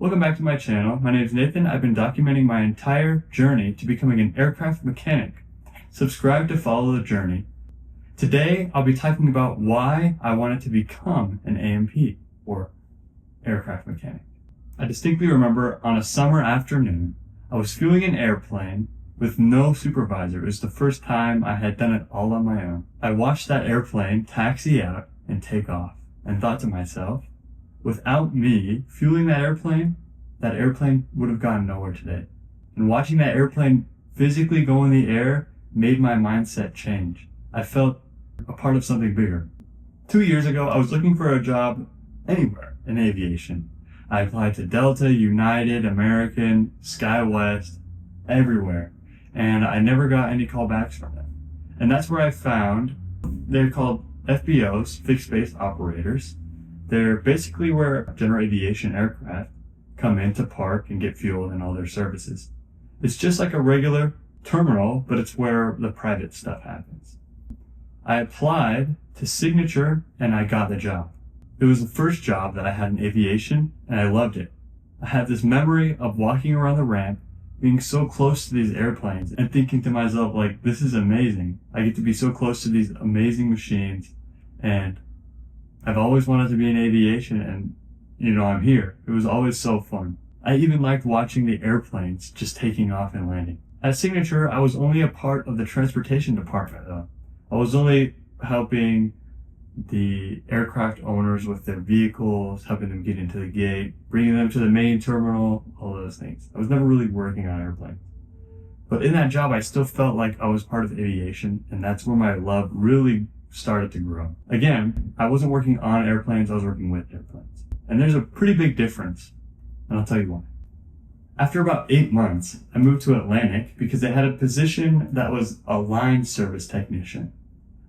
Welcome back to my channel. My name is Nathan. I've been documenting my entire journey to becoming an aircraft mechanic. Subscribe to follow the journey. Today, I'll be talking about why I wanted to become an AMP, or aircraft mechanic. I distinctly remember on a summer afternoon, I was fueling an airplane with no supervisor. It was the first time I had done it all on my own. I watched that airplane taxi out and take off and thought to myself, without me fueling that airplane would have gone nowhere today. And watching that airplane physically go in the air made my mindset change. I felt a part of something bigger. 2 years ago, I was looking for a job anywhere in aviation. I applied to Delta, United, American, SkyWest, everywhere. And I never got any callbacks from them. And that's where I found, they're called FBOs, fixed base operators. They're basically where general aviation aircraft come in to park and get fueled and all their services. It's just like a regular terminal, but it's where the private stuff happens. I applied to Signature and I got the job. It was the first job that I had in aviation and I loved it. I had this memory of walking around the ramp, being so close to these airplanes and thinking to myself, like, this is amazing. I get to be so close to these amazing machines, and I've always wanted to be in aviation, and I'm here. It was always so fun. I even liked watching the airplanes just taking off and landing. At Signature, I was only a part of the transportation department though. I was only helping the aircraft owners with their vehicles, helping them get into the gate, bringing them to the main terminal, all those things. I was never really working on airplanes. But in that job, I still felt like I was part of aviation, and that's where my love really started to grow. Again, I wasn't working on airplanes, I was working with airplanes. And there's a pretty big difference, and I'll tell you why. After about 8 months, I moved to Atlantic because they had a position that was a line service technician.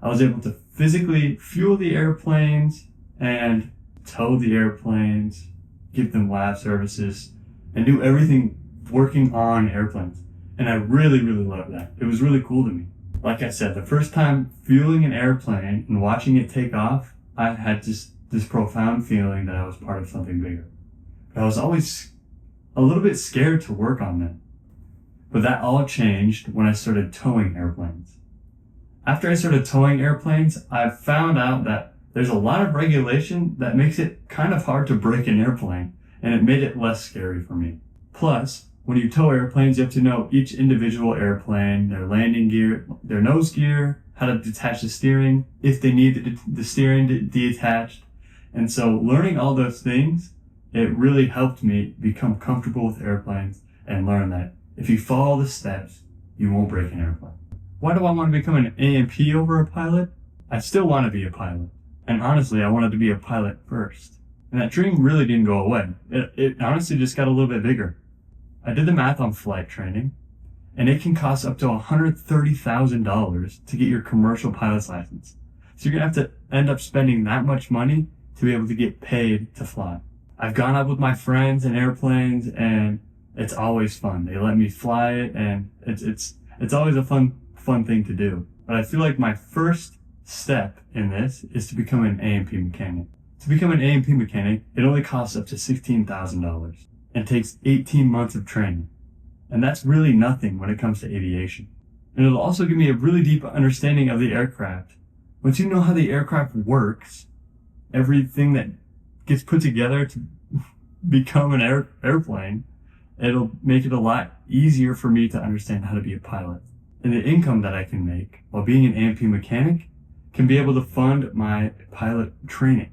I was able to physically fuel the airplanes and tow the airplanes, give them lab services, and do everything working on airplanes. And I really, really loved that. It was really cool to me. Like I said, the first time fueling an airplane and watching it take off, I had just this profound feeling that I was part of something bigger. But I was always a little bit scared to work on them. But that all changed when I started towing airplanes. After I started towing airplanes, I found out that there's a lot of regulation that makes it kind of hard to break an airplane, and it made it less scary for me. Plus, when you tow airplanes, you have to know each individual airplane, their landing gear, their nose gear, how to detach the steering, if they need the steering detached. And so learning all those things, it really helped me become comfortable with airplanes and learn that if you follow the steps, you won't break an airplane. Why do I want to become an AMP over a pilot? I still want to be a pilot. And honestly, I wanted to be a pilot first. And that dream really didn't go away. It honestly just got a little bit bigger. I did the math on flight training, and it can cost up to $130,000 to get your commercial pilot's license. So you're going to have to end up spending that much money to be able to get paid to fly. I've gone up with my friends in airplanes, and it's always fun. They let me fly it, and it's always a fun thing to do. But I feel like my first step in this is to become an AMP mechanic. To become an AMP mechanic, it only costs up to $16,000 and takes 18 months of training. And that's really nothing when it comes to aviation. And it'll also give me a really deep understanding of the aircraft. Once you know how the aircraft works, everything that gets put together to become an airplane, it'll make it a lot easier for me to understand how to be a pilot. And the income that I can make while being an AMP mechanic can be able to fund my pilot training.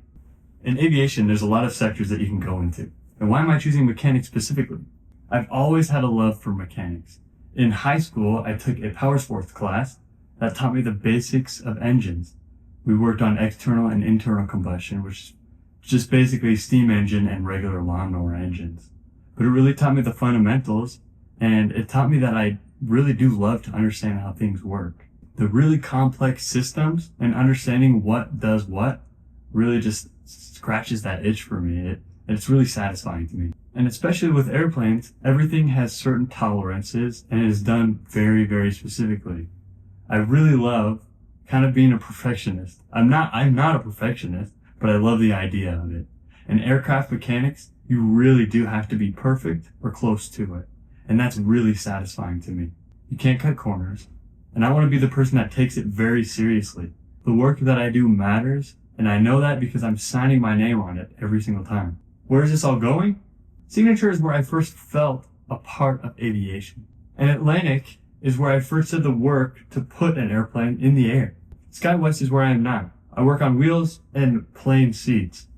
In aviation, there's a lot of sectors that you can go into. And why am I choosing mechanics specifically? I've always had a love for mechanics. In high school, I took a power sports class that taught me the basics of engines. We worked on external and internal combustion, which is just basically steam engine and regular lawnmower engines. But it really taught me the fundamentals, and it taught me that I really do love to understand how things work. The really complex systems and understanding what does what really just scratches that itch for me. It's really satisfying to me. And especially with airplanes, everything has certain tolerances and is done very, very specifically. I really love kind of being a perfectionist. I'm not a perfectionist, but I love the idea of it. And aircraft mechanics You really do have to be perfect or close to it. And that's really satisfying to me. You can't cut corners. And I want to be the person that takes it very seriously. The work that I do matters, and I know that because I'm signing my name on it every single time. Where is this all going? Signature is where I first felt a part of aviation. And Atlantic is where I first did the work to put an airplane in the air. SkyWest is where I am now. I work on wheels and plane seats.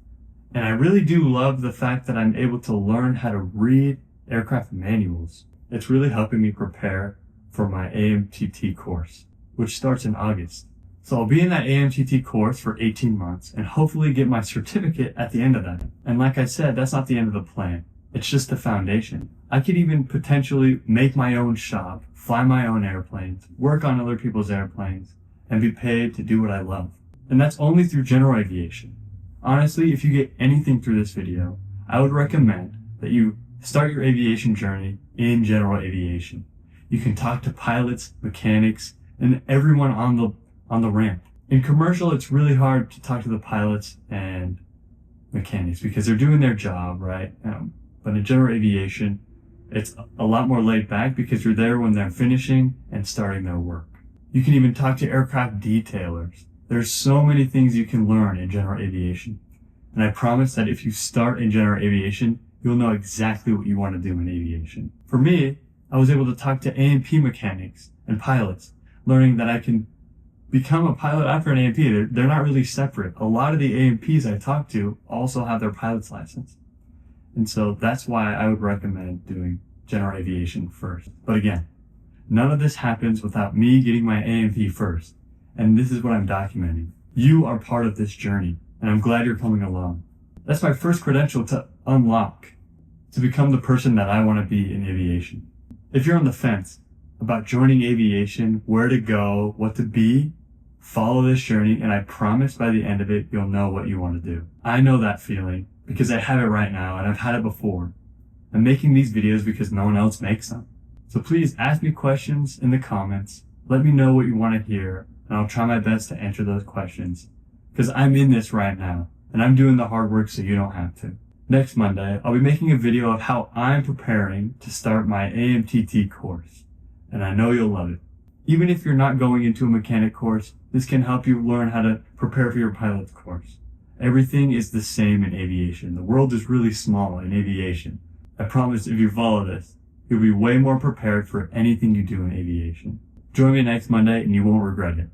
And I really do love the fact that I'm able to learn how to read aircraft manuals. It's really helping me prepare for my AMTT course, which starts in August. So I'll be in that AMTT course for 18 months and hopefully get my certificate at the end of that. And like I said, that's not the end of the plan. It's just the foundation. I could even potentially make my own shop, fly my own airplanes, work on other people's airplanes, and be paid to do what I love. And that's only through general aviation. Honestly, if you get anything through this video, I would recommend that you start your aviation journey in general aviation. You can talk to pilots, mechanics, and everyone on the ramp. In commercial, it's really hard to talk to the pilots and mechanics because they're doing their job, right? But in general aviation, it's a lot more laid back because you're there when they're finishing and starting their work. You can even talk to aircraft detailers. There's so many things you can learn in general aviation. And I promise that if you start in general aviation, you'll know exactly what you want to do in aviation. For me, I was able to talk to A&P mechanics and pilots, learning that I can become a pilot after an A&P. They're not really separate. A lot of the A&Ps I talk to also have their pilot's license. And so that's why I would recommend doing general aviation first. But again, none of this happens without me getting my A&P first. And this is what I'm documenting. You are part of this journey, and I'm glad you're coming along. That's my first credential to unlock, to become the person that I want to be in aviation. If you're on the fence about joining aviation, where to go, what to be, follow this journey, and I promise by the end of it, you'll know what you want to do. I know that feeling because I have it right now, and I've had it before. I'm making these videos because no one else makes them. So please ask me questions in the comments. Let me know what you want to hear, and I'll try my best to answer those questions. Because I'm in this right now, and I'm doing the hard work so you don't have to. Next Monday, I'll be making a video of how I'm preparing to start my AMTT course, and I know you'll love it. Even if you're not going into a mechanic course, this can help you learn how to prepare for your pilot's course. Everything is the same in aviation. The world is really small in aviation. I promise if you follow this, you'll be way more prepared for anything you do in aviation. Join me next Monday and you won't regret it.